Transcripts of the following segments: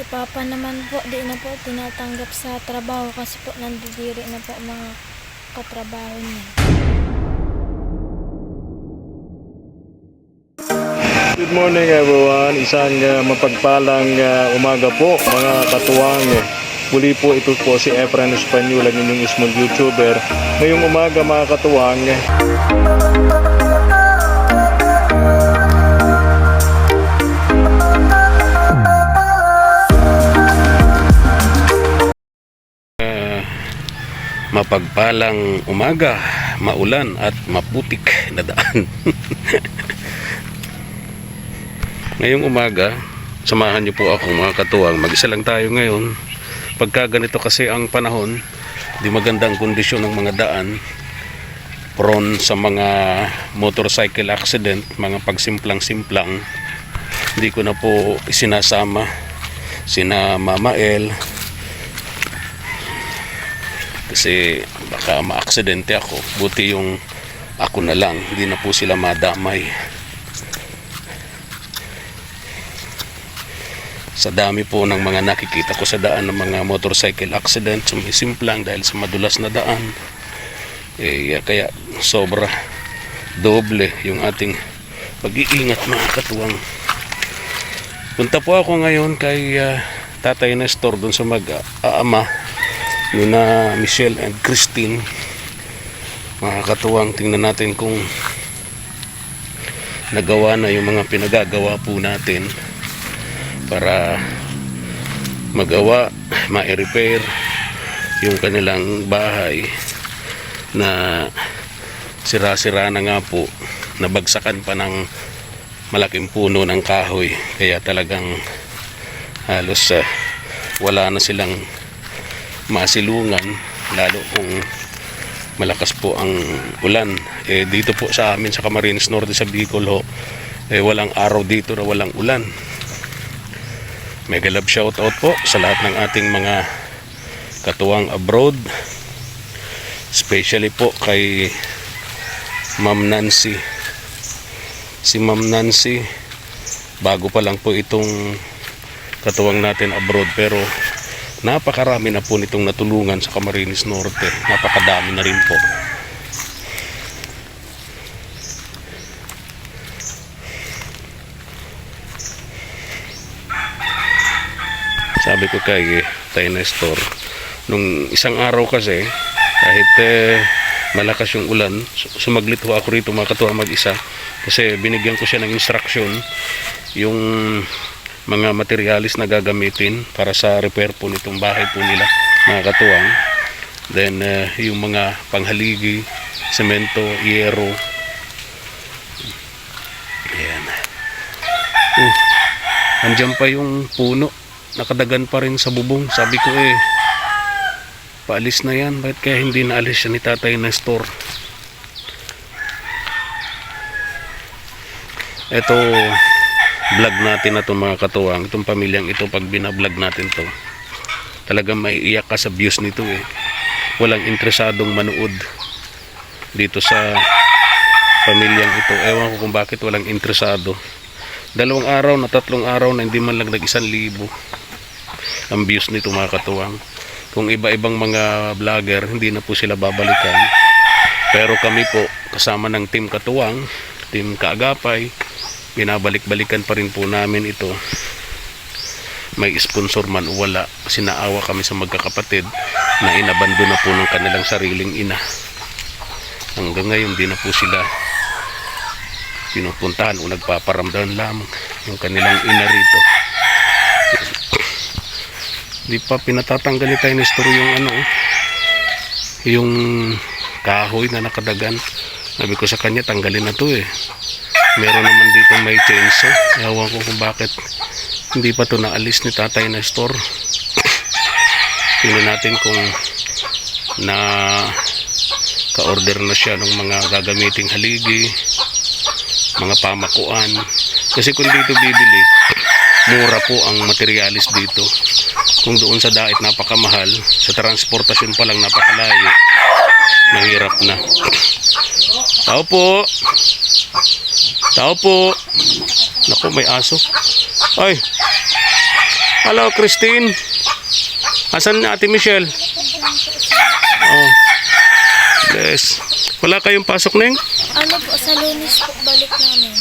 Si Papa naman po, di na po tinatanggap sa trabaho kasi po nandidiri na po mga katrabaho niya. Good morning everyone, isang mapagpalang umaga po mga katuwang. Muli po ito po si Efren Espanyol, ang inyong small YouTuber. Ngayong umaga mga katuwang, mapagpalang umaga, maulan at maputik na daan. Ngayong umaga, samahan niyo po ako mga katuwang. Mag-isa lang tayo ngayon. Pagka ganito kasi ang panahon, di magandang kondisyon ng mga daan, prone sa mga motorcycle accident, mga pagsimplang-simplang. Hindi ko na po isinasama sina Mama El kasi baka ma-aksidente ako. Buti yung ako na lang, hindi na po sila madamay. Sa dami po ng mga nakikita ko sa daan ng mga motorcycle accident, sumisimplang dahil sa madulas na daan, kaya sobra doble yung ating pag-iingat mga katuwang. Punta po ako ngayon kay Tatay Nestor doon sa mag-aama yun na Michelle and Christine. Mga katuwang, tingnan natin kung nagawa na yung mga pinagagawa po natin para magawa, ma-repair yung kanilang bahay na sira-sira na nga po, nabagsakan pa ng malaking puno ng kahoy, kaya talagang halos wala na silang masilungan, lalo kung malakas po ang ulan. Dito po sa amin sa Camarines Norte sa Bicol ho, walang araw dito na walang ulan. Mega love shoutout po sa lahat ng ating mga katuwang abroad, especially po kay Ma'am Nancy. Si Ma'am Nancy, bago pa lang po itong katuwang natin abroad, pero napakarami na po nitong natulungan sa Camarines Norte. Napakadami na rin po. Sabi ko kay Tay Nestor, nung isang araw kasi, kahit malakas yung ulan, sumaglit ho ako rito mga katuwang mag-isa, kasi binigyan ko siya ng instruction yung mga materialis na gagamitin para sa repair po nitong bahay po nila mga katuwang. Then yung mga panghaligi, semento, yero. Ayan. Andyan pa yung puno, nakadagan pa rin sa bubong. Sabi ko paalis na yan, bakit kaya hindi naalis siya ni Tatay Nestor? Ito vlog natin na itong mga katuwang, itong pamilyang ito, pag binablog natin to, talagang maiiyak ka sa views nito walang interesadong manood dito sa pamilyang ito. Ewan ko kung bakit walang interesado. 2 araw na 3 araw na hindi man lang nag-1,000 ang views nito mga katuwang. Kung iba-ibang mga vlogger, hindi na po sila babalikan, pero kami po kasama ng team katuwang, team kaagapay, binabalik-balikan pa rin po namin ito. May sponsor man o wala, kasi naawa kami sa magkakapatid na inabando na po ng kanilang sariling ina. Hanggang ngayon di na po sila pinupuntahan o nagpaparamdam lamang yung kanilang ina rito. Di pa pinatatanggal ni Tay Nestor yung yung kahoy na nakadagan. Sabi ko sa kanya, tanggalin na to Meron naman dito may chainsaw. Ewan ko kung bakit hindi pa to naalis ni Tatay Nestor. Tingnan natin kung na ka-order na siya ng mga gagamiting haligi, mga pamakuan. Kasi kung dito bibili, mura po ang materialis dito. Kung doon sa dait napakamahal, sa transportasyon pa lang napakalayo, mahirap na. Tao po. Tao po. Naku, may aso. Ay. Hello, Christine. Asan Ate Michelle? Oh. Yes. Wala kayong pasok, Neng? Ano po, sa Lunes po balik namin.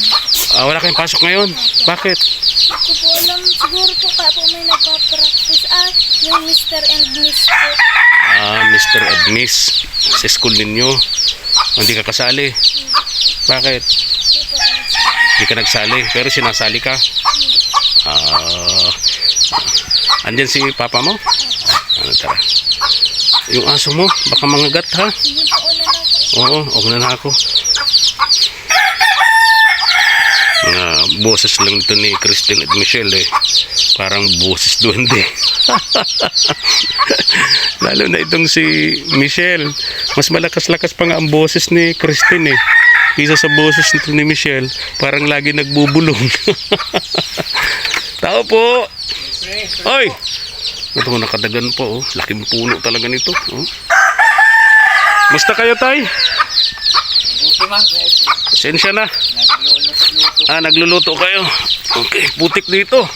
Wala kayong pasok ngayon. Bakit? Hindi ko po alam, siguro po kaya po may nagpa-practice. Yung Mr. and Miss po. Mr. and Miss. Sa school ninyo. Hindi ka kasali. Bakit? Hindi po alam. Hindi ka nagsali. Pero sinasali ka. Andyan si papa mo? Tara. Yung aso mo, baka mangagat ha? Hindi po, una na po. Oo, una na ako. Mga boses lang ito ni Christine at Michelle eh. Parang boses duwende. Lalo na itong si Michelle. Mas malakas-lakas pa nga ang boses ni Christine eh. Isa sa boses nito ni Michelle, parang lagi nagbubulong. Tao po! Oy! Ito nakadagan po oh. Laking puno talaga nito. Oh. Musta kayo, tay? Pasensya na. Nagluluto kayo. Okay, putik dito.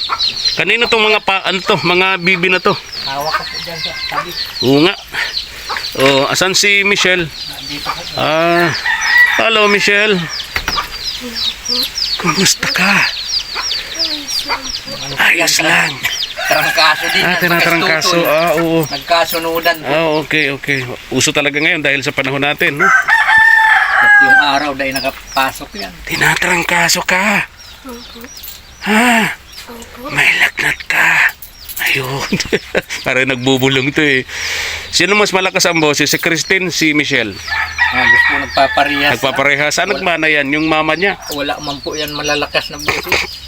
Kanino tong mga mga bibi na to? Hawak ko po dyan sa tabi. Oo nga. Oh, asan si Michelle? Nandito po. Hello Michelle. Kumusta ka? Ayos lang. Trangkaso din. Tinatrangkaso. Oo. Nagkasunudan po. Okay. Uso talaga ngayon dahil sa panahon natin, no? Yung araw dahil nakapasok yan. Tinatrangkaso ka. Ha? May lagnat ka. Ayun. Parang nagbubulong to eh. Sino mas malakas ang boses? Si Christine, si Michelle? Gusto po nagpaparehas. Nagpapareha. Saan nagmana yan? Yung mama niya? Wala man po yan malalakas na boses.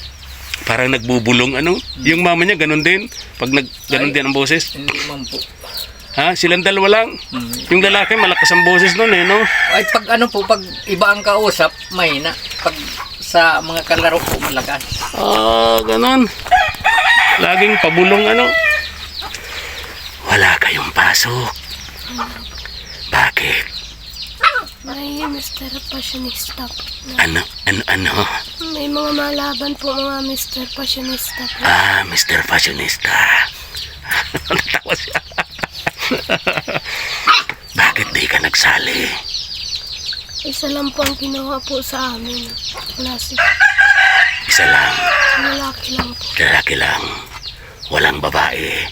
Parang nagbubulong ano? Yung mama niya ganun din? Pag ganun din ang boses? Hindi man po. Ha? Silang dalawa lang? Yung lalaki malakas ang boses nun eh, no? Ay pag ano po, pag iba ang kausap, may na. Pag sa mga kalaro po malakas. Ganun. Laging pabulong ano? Wala kayong pasok. Bakit? May Mr. Passionista po. Ano? May mga malaban po mga Mr. Passionista po. Mr. Fashionista. Natawa siya. Bakit di ka nagsali? Isa lang po ang kinuha po sa amin. Wala si Isa lang. lalaki lang po. Lalaki lang. Walang babae.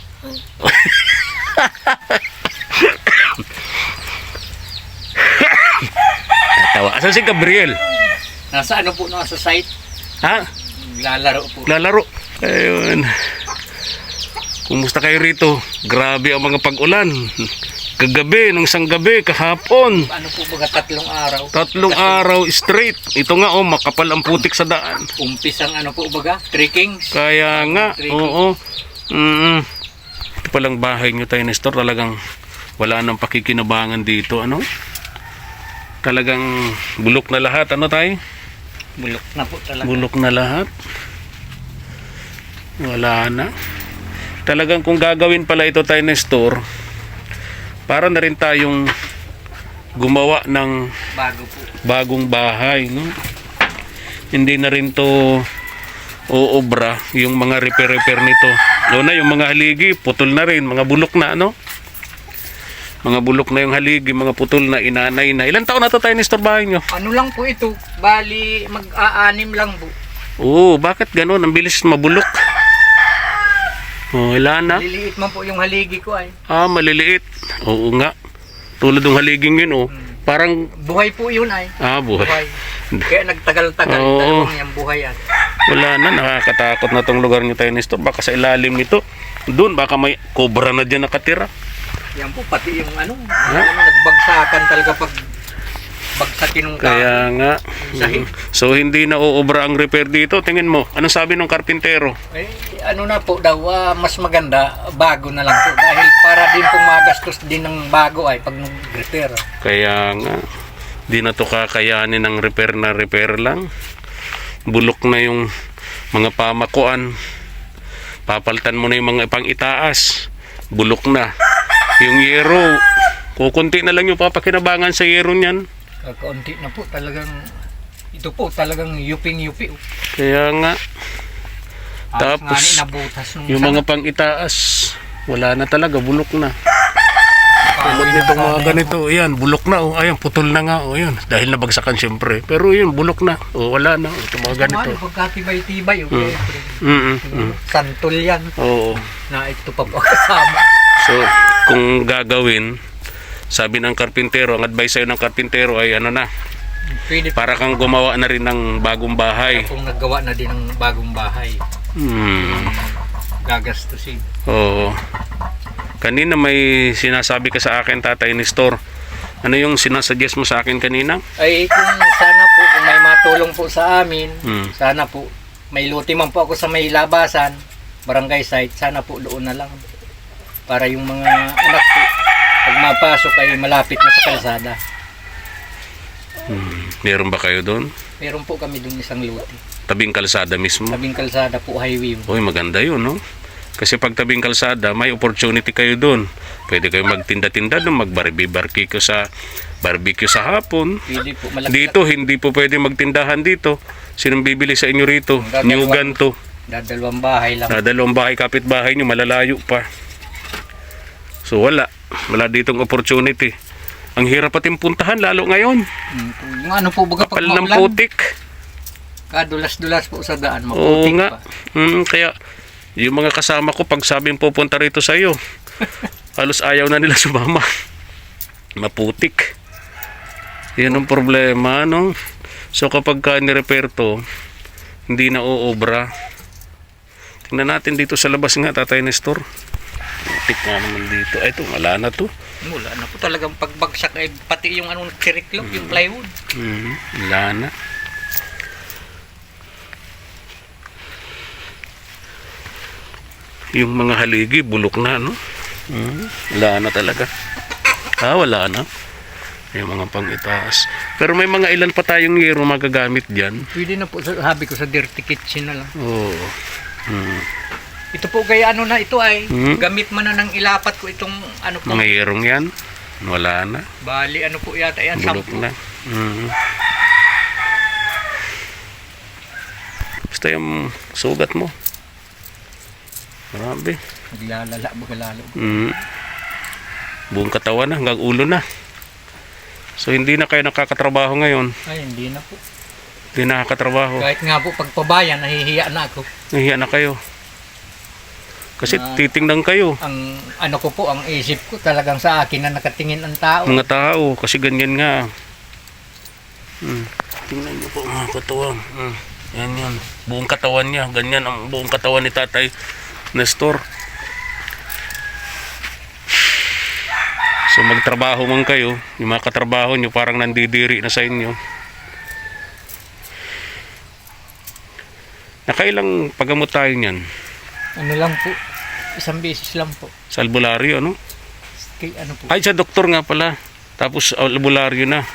Natawa. Asan si Gabriel? Nasa ano po, nasa site. Ha? Lalaro po. Lalaro. Ayun. Kumusta kayo rito? Grabe ang mga pag-ulan. Kagabi, nung isang gabi, kahapon. Ano po ba, 3 araw? 3 araw straight. Ito nga, makapal ang putik sa daan. Umpisang ano po baga? Trekking? Kaya nga, oo. Ito palang bahay nyo tayo, Nestor. Talagang wala nang pakikinabangan dito. Ano? Talagang bulok na lahat. Ano tayo? Bulok na po talaga. Bulok na lahat. Wala na. Talagang kung gagawin pala ito tayo, Nestor, para na rin tayong gumawa ng Bago po. bagong bahay, no? Hindi na rin to uobra yung mga repair nito. No na yung mga haligi, putol na rin, mga bulok na, no? Mga bulok na yung haligi, mga putol na, inanay na. Ilan taon na to tayo, Nestor, bahay nyo? Ano lang po ito? Bali, mag-aanim lang po. Oo, bakit ganun? Ang bilis mabulok. Wala na. Liliit man po yung haligi ko ay. Maliliit. Oo nga. Tulad ng haliging yun, oh. Parang, Buhay po yun ay. buhay. Buhay. Kaya nagtagal-tagal. Oo. Talagang yung buhay yan. Wala na, nakakatakot na tong lugar nyo tayo, Nestor. Baka sa ilalim nito, doon, baka may cobra na dyan nakatira. Yan po, pati yung nagbagsakan talaga pag bagsakin ng Kaya nga. Sahig. So, hindi na uobra ang repair dito. Tingin mo, anong sabi ng karpintero? ano na po daw, mas maganda, bago na lang po. Dahil para din pong magastos din ng bago ay pag nag-repair. Kaya nga, di na to kakayanin ng repair na repair lang. Bulok na yung mga pamakuan. Papalitan mo na yung mga pang itaas. Bulok na. Yung yero, kukunti na lang yung papakinabangan sa yero niyan. Kaunti na po talagang, ito po talagang yuping-yupi. Kaya nga, Tapos, nga nabutas nung yung mga pang itaas, wala na talaga, bulok na. Tulad nitong mga ganito, ayan, bulok na, oh, ayan, putol na nga, oh, yun. Dahil nabagsakan siyempre. Pero yun, bulok na, oh, wala na, oh, itong mga ganito. Pagkatibay-tibay, okay. Santol yan. Oo. Na ito pa po kasama. So, kung gagawin, sabi ng karpintero, ang advice sa'yo ng karpintero ay ano na, Pwede para kang gumawa na rin ng bagong bahay. kung naggawa na din ng bagong bahay. Gagastusin. Oo. Kanina may sinasabi ka sa akin, Tatay Nestor. Ano yung sinasuggest mo sa akin kanina? Ay kung sana po, kung may matulong po sa amin, sana po, may luti man po ako sa may labasan, barangay site, sana po doon na lang. Para yung mga anak po, pag mapasok ay malapit na sa kalsada. Meron ba kayo doon? Meron po kami doon isang luti. Tabing kalsada mismo? Tabing kalsada po, highway. Uy, maganda yun, no? Kasi pag tabing kalsada, may opportunity kayo doon. Pwede kayo magtinda-tinda doon, mag-barbecue sa hapon. Pwede po, malaki. Dito, hindi po pwede magtindahan dito. Sinong bibili sa inyo rito? Nyugan to. Dadalawang bahay lang. Dadalawang bahay, kapit-bahay nyo, malalayo pa. So wala ditong opportunity. Ang hirap pating puntahan, lalo ngayon. Yung ano po, baga pag Kapal ng maulan, putik. kadulas-dulas po sa daan, Oo maputik nga. pa. Kaya, yung mga kasama ko, pag sabing pupunta rito sa iyo, halos ayaw na nila sumama. Maputik. Yan ang problema, no? So kapag ni-repair to, hindi na uobra. Tingnan natin dito sa labas nga, Tatay Nestor. Putik nga naman dito. Ay, ito, wala na to. Wala na po talagang pagbagsak ay pati yung anong siriklop, yung plywood. Wala na. Yung mga haligi, bulok na, no? Wala na talaga. Wala na. Yung mga pang-itaas. Pero may mga ilan pa tayong yero magagamit dyan. Pwede na po, sabi ko sa dirty kitchen na lang. Oo. Ito po kaya ano na ito ay, gamit man na ng ilapat ko itong ano po. Mga yerong yan, wala na. Bali ano po yata yan, Bulok 10. na. Basta yung sugat mo. Grabe. Maglalalo. Buong katawan na, hanggang ulo na. So hindi na kayo nakakatrabaho ngayon. Ay, hindi na po. Hindi nakakatrabaho. Kahit nga po pagpabayan, nahihiya na ako. Nahiya na kayo. Kasi titingnan kayo. Ang ano ko po, ang isip ko talagang sa akin na nakatingin ang tao. Mga tao, kasi ganyan nga. Tingnan niyo po mga katuwang. Yan yan. Buong katawan niya. Ganyan ang buong katawan ni Tatay Nestor. So magtrabaho man kayo, yung mga katrabaho nyo parang nandidiri na sa inyo. Nakailang paggamot tayo niyan? Ano lang po, isang beses lang po. Sa albularyo, ano? Ano po. Ay, sa doktor nga pala. Tapos albularyo na.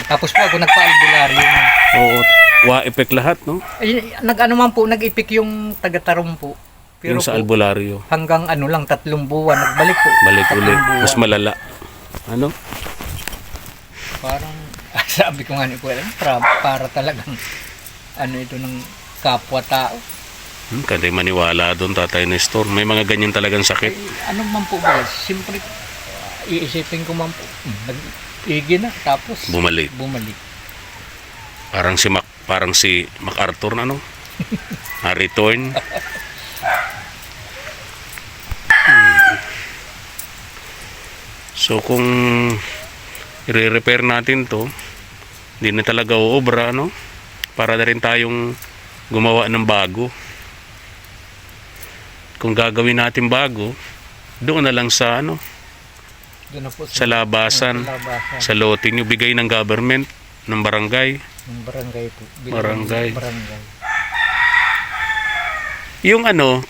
Tapos po ako nagpa-albularyo na. Oo, wa-effect lahat, no? Ay, nag-ano man po, nag-ipik yung taga-Tarom po. Pero Yung sa po, albularyo. hanggang ano lang, 3 buwan, nagbalik po. Balik 3 ulit. buwan. Mas malala. Ano? Parang, sabi ko nga ni Kuya, para talagang, ano ito ng kapwa-tao. Kasi maniwala doon, Tatay Nestor. May mga ganyan talagang sakit. Ano man po ba, siyempre, iisipin ko man po, nag-igi na, tapos Bumalik. Parang si MacArthur na, no? Return. So kung i-repair natin to, hindi na talaga uobra, no? Para na rin tayong gumawa ng bago. Kung gagawin natin bago, doon na lang sa ano, Doon na po sa labasan, sa lote nyo, bigay ng government, ng barangay. ng barangay po. Barangay. Barangay. Yung ano,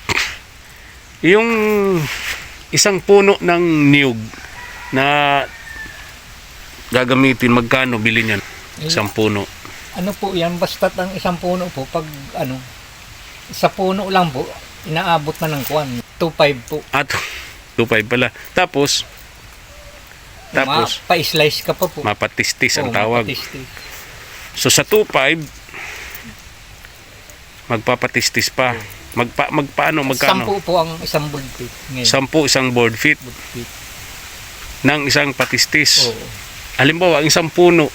yung isang puno ng niyog na gagamitin, magkano bili niyan? Isang puno. Ano po yan, basta't ang isang puno po, pag ano, sa puno lang po, inaabot na ng kuwan. 2.5 po. At 2.5 pala. Tapos Pa-slice ka pa po. mapatistis ang Oo, tawag. mapatistis. So sa 2.5 magpapatistis pa. Magpaano, magkano? 10 po ang isang board feet ngayon. 10 isang board feet Board feet. ng isang patistis. Oo. Halimbawa, ang isang puno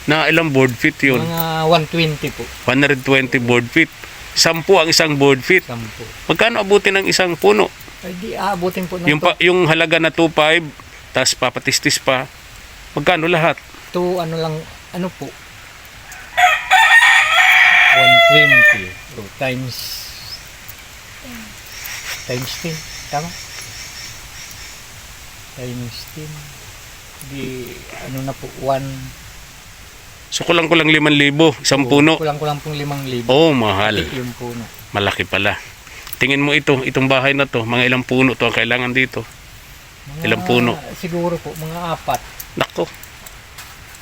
na ilang board feet yun? Mga 120 po. 120 board feet. 10 ang isang board feet. 10. Magkano abutin ng isang puno? Ay di aabutin po ng Yung halaga na 2.5, tapos papatistis pa, magkano lahat? to ano lang, ano po, 120 times 10. Tama? Times 10. Di, ano na po, 1. So kulang-kulang 5,000, isang puno. Kulang-kulang pong 5,000. Oh, mahal. Yung puno. Malaki pala. Tingin mo itong bahay na to, mga ilang puno to ang kailangan dito? Ilang puno? Siguro po, mga 4.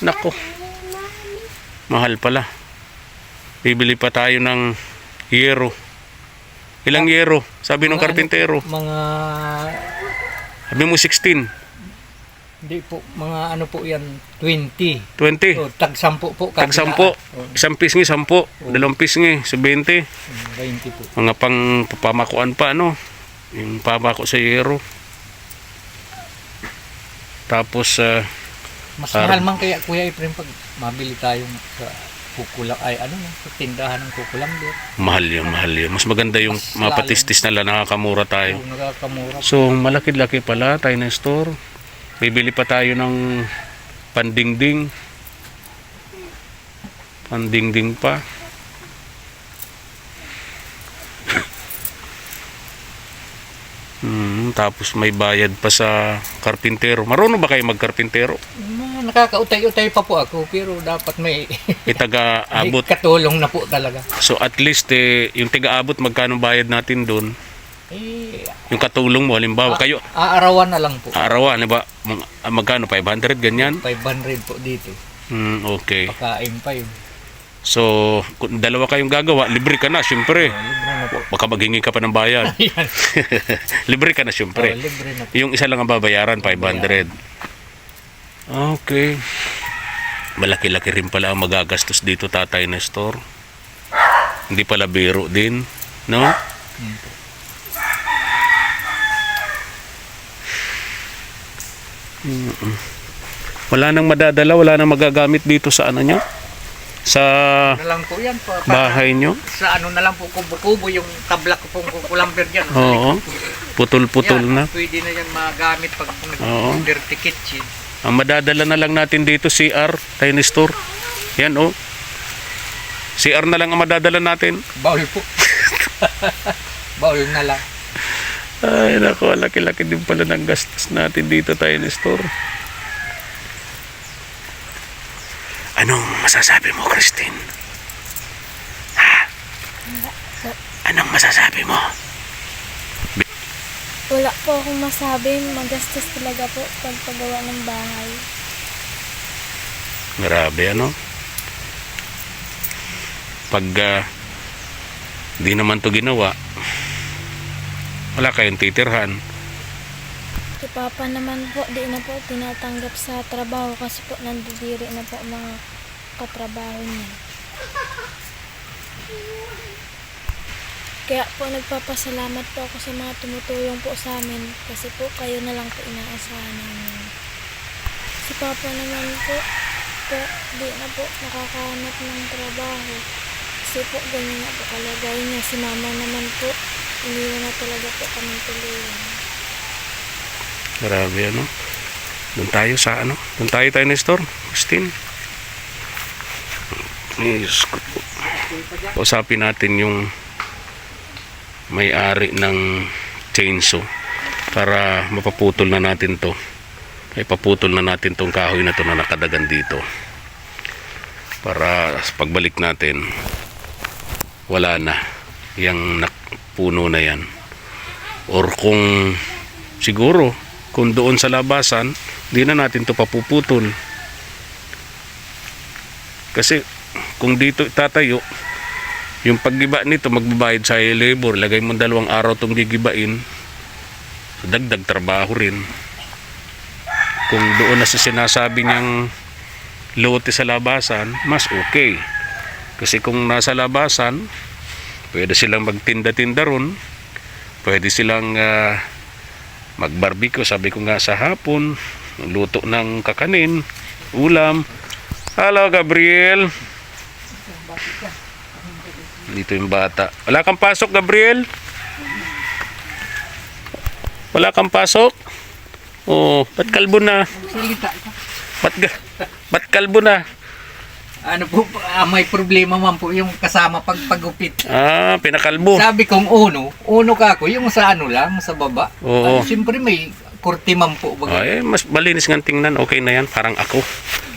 Nako. Mahal pala. Bibili pa tayo ng yero. Ilang yero? Sabi ng Mga karpintero. Mga, Sabi mo 16, hindi po, mga ano po yan, 20. 20. O, tag-10 po. Tag 10. Isang pisngi 10. Dalawang pisngi, so 20. 20 po. Mga pang pamakuan pa, no? Yung pamako sa yero. Tapos, Mas mahal man kaya Kuya Efrem pag mabili tayong sa kukulang, ay ano na, sa tindahan ng kukulang doon. mahal yun. Mas maganda yung Mas mga lalim. patistis na lang, nakakamura tayo. Yung nakakamura. So, malaki-laki pala tayo na store. Bibili pa tayo ng pandingding. Pandingding pa. Tapos may bayad pa sa karpintero. Marunong ba kayo magkarpintero? Nakakautay-utay pa po ako, pero dapat may, Itaga-abot. may katulong na po talaga. So at least yung tiga-abot, magkano bayad natin doon? Eh, Yung katulong mo, halimbawa kayo, aarawan na lang po. arawan, ano ba? Magkano? 500, ganyan? 500 po dito. Okay. Pakain pa yun. So, kung dalawa kayong gagawa, libre ka na, syempre. Libre na po. Baka maghingi ka pa ng bayad. Ayan. Libre ka na, syempre. Libre na po. Yung isa lang ang babayaran, 500. Okay. Malaki-laki rin pala ang magagastos dito, Tatay Nestor. Hindi pala biro din, no? Wala nang madadala, wala nang magagamit dito sa ano nyo? Sa Ano lang po yan po. bahay nyo? Sa ano na lang po, kubo-kubo yung tablak ko pong kukulamber dyan. Oo. Putol-putol Yan, na. pwede na yan magamit pag Oo. dirty kitchen. Ang madadala na lang natin dito, CR, Tiny Store. Yan, oh. CR na lang ang madadala natin. Baul po. Baul na lang. Ay, naku, laki-laki din pala ng gastos natin dito, Tiny Store. Anong masasabi mo, Christine? Ha? Anong masasabi mo? Wala po akong masabi. Magastos talaga po pagpagawa ng bahay. Grabe, ano? Pag di naman to ginawa, wala kayong titirhan. Si Papa naman po, di na po tinatanggap sa trabaho kasi po nandidiri na po mga katrabaho niya. Kaya po nagpapasalamat po ako sa mga tumutulong po sa amin kasi po kayo na lang po inaasahan namin. Si Papa naman po, di na po nakakahanap ng trabaho kasi po ganyan na po kalagay niya. Si Mama naman po, iniwan na talaga po kami tuluyan. Grabe, ano? Doon tayo sa ano? Doon tayo na store, Christine. Yes. Usapin natin yung may-ari ng chainsaw para mapaputol na natin to. Ay paputol na natin tong kahoy na to na nakadagan dito. Para pagbalik natin, wala na yung puno na yan. Or kung siguro kung doon sa labasan, di na natin to papuputol. Kasi kung dito tatayo, yung paggiba nito magbabayad sa labor, lagay mo 2 araw tong gigibain, so dagdag trabaho rin. Kung doon na sa sinasabi niyang lote sa labasan, mas okay. Kasi kung nasa labasan, Pwede silang magtinda-tinda ron. Pwede silang mag-barbecue. Sabi ko nga sa hapon, luto ng kakanin, ulam. Hello, Gabriel. Dito yung bata. Wala kang pasok, Gabriel? Wala kang pasok? Oh, ba't kalbo na? Salita ka. Ba't kalbo na? Ano po, may problema man po yung kasama pagpagupit. Ah, pinakalbo. Sabi kong uno ka ako, yung sa ano lang, sa baba. Oo. Siyempre may kurti man po. Ay, mas malinis nga tingnan. Okay na yan, parang ako.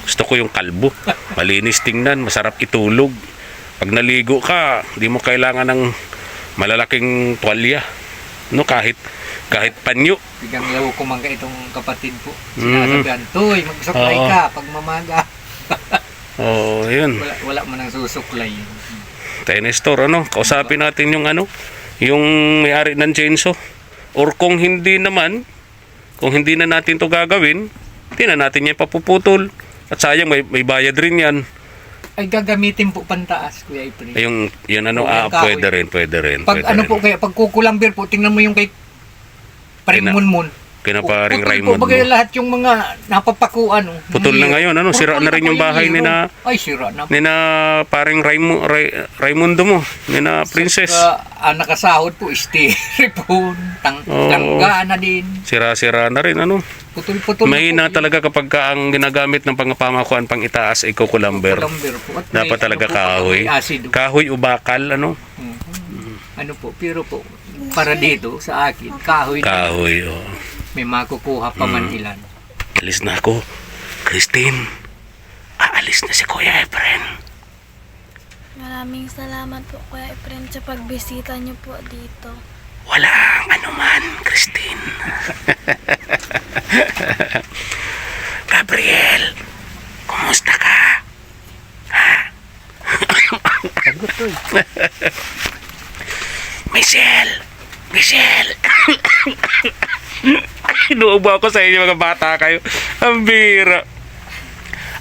Gusto ko yung kalbo. Malinis tingnan, masarap itulog. Pag naligo ka, hindi mo kailangan ng malalaking tuwalya. No, kahit panyo. Bigang law ko man ka itong kapatid po. Sinasabihan, Toy, magsuklay ka pag mamaga. Oo, yun. Wala man ang susuklay. Tayo Nestor, kausapin natin yung yung may-ari ng chainsaw. Or kung hindi na natin to gagawin, hindi na natin yan papuputol. At sayang, may bayad rin yan. Ay gagamitin po pantaas, Kuya April. Ay, yun pwede rin. Pag po kaya, pag kukulambir po, tingnan mo yung kay Paringmunmun. Kinaparing Putol Raymond po, bagay lahat yung mga napapakuan. Putol na ngayon, sira na rin yung bahay ni na sira na. paring Raimundo mo, ni na Princess. Nakasahod po, styrofoam, tangga na din. Sira-sira na rin, Putol-putol May na na talaga kapag ang ginagamit ng pangapamakuan pang itaas ay kukulamber. po. At Dapat talaga kahoy. Kahoy o bakal, Ano po, pero po, para dito sa akin, kahoy. Kahoy, May makukuha pa man ilan. Alis na ako. Christine, aalis na si Kuya Efren. Maraming salamat po Kuya Efren sa pagbisita niyo po dito. Walang anuman, Christine. Gabriel, kumusta ka? Sagot to. Michelle! Inuubo ako sa inyo mga bata kayo. Ang bira.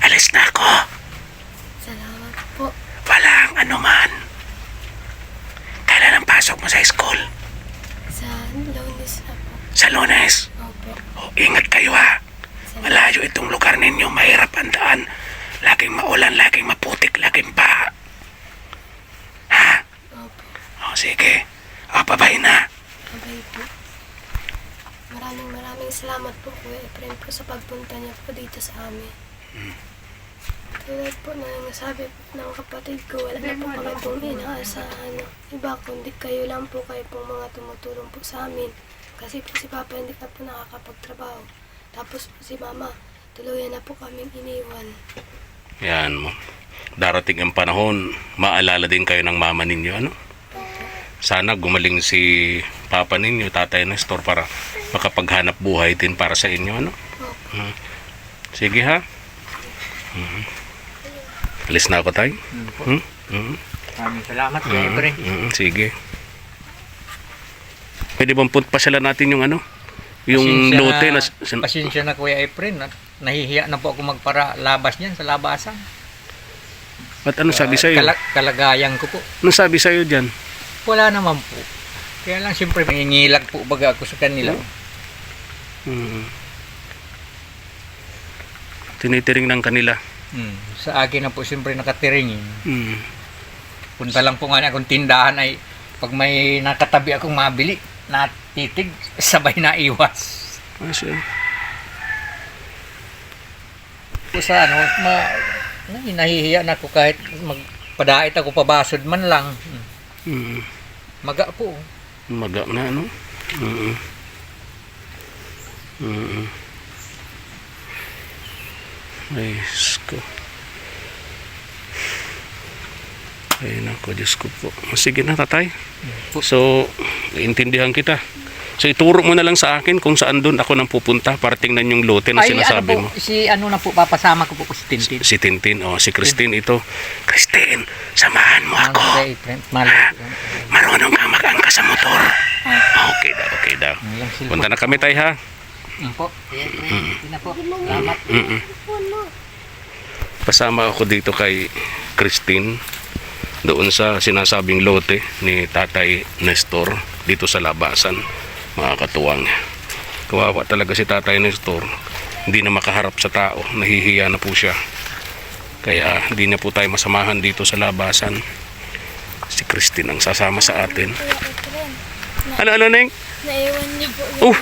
Alis na ako. Salamat po. Walang anuman. Kailan ang pasok mo sa school? Sa Lunes na po. Sa Lunes. Opo. Ingat kayo ha. Malayo itong lugar ninyo. Mahirap ang daan. Laging maulan, laging maputik, laging baha. Ha? Opo. Sige. Babay na. Babay po. Maraming salamat po Kuya Efren po sa pagpunta niyo po dito sa amin. Tulad po na nasabi po ng kapatid ko, wala na po kami pong inaasahan. Iba kundi kayo lang po, kayo pong mga tumutulong po sa amin. Kasi po si Papa hindi na po nakakapagtrabaho. Tapos po si Mama, tuluyan na po kaming iniwan. Yan mo. Darating ang panahon, maalala din kayo ng mama ninyo, Sana gumaling si Papa ninyo, Tatay Nestor, para makapaghanap buhay din para sa inyo, Sige ha. Alis na ako, Tay. Maraming salamat, Kuya Efren. Sige. Pwede bang pasyalan natin yung yung lote na... Pasensya na Kuya Efren. Nahihiya na po ako magpara-labas niyan sa labasan. At ano sabi sa'yo? Kalagayan ko po. Ano sabi sa'yo dyan? Wala naman po. Kaya lang siyempre mangingilag po baga ako sa kanila. Tinitiring ng kanila. Sa akin na po siyempre nakatiringin. Punta lang po nga na akong tindahan ay pag may nakatabi akong mabili, natitig, sabay na iwas. Po sa nahihiya na ako kahit magpadait ako pabasod man lang. Maga po. Maga na, Ay, ko. Ay, nako, Diyos ko po. Sige na, Tatay. So, intindihan kita. So, ituro mo na lang sa akin kung saan doon ako nang pupunta para tingnan yung lote na sinasabi mo. Si papasama ko po si Tintin. Si Tintin, si Christine ito. Christine, samahan mo ako. Marunong ka mag-angka sa motor. Okay daw. Punta na kami, Tay, ha? Po. Salamat. Pasama ako dito kay Christine. doon sa sinasabing lote ni Tatay Nestor dito sa labasan, mga katuwang. Kawawa talaga si Tatay Nestor, hindi na makaharap sa tao, nahihiya na po siya, kaya hindi na po tayo masamahan dito sa labasan. Si Christine ang sasama sa atin. Kuya Efren, Ano Neng? naiwan niyo po Oh,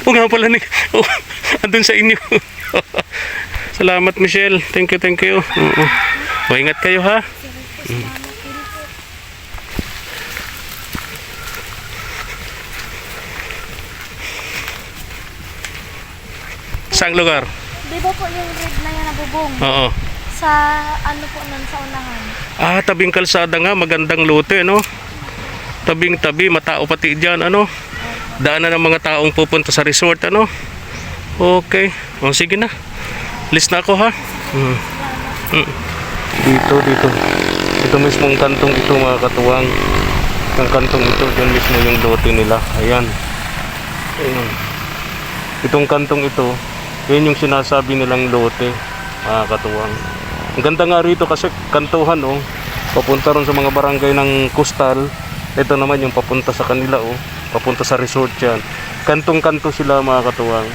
yung nga pala Neng. Oh, andun sa inyo. Salamat Michelle, thank you. Oo. O, ingat kayo ha. salamat din po. Saang lugar? Di ba po yung red na yan nabubong? Oo. Sa ano po nun sa unahan? Tabing kalsada nga, magandang lote, no? Tabing-tabi, matao pati dyan, ano? Daanan ng mga taong pupunta sa resort, ano? Okay. O, sige na. List na ako, ha? Dito. Ito mismong kantong ito, mga katuwang. Ang kantong ito, dyan mismo yung lote nila. Ayan. Itong kantong ito, yun yung sinasabi nilang lote, mga katuwang. Ang ganda nga rito kasi kantuhan, oh. Papunta ron sa mga barangay ng Coastal. Ito naman yung papunta sa kanila, oh. Papunta sa resort yan. Kantong-kanto sila, mga katuwang.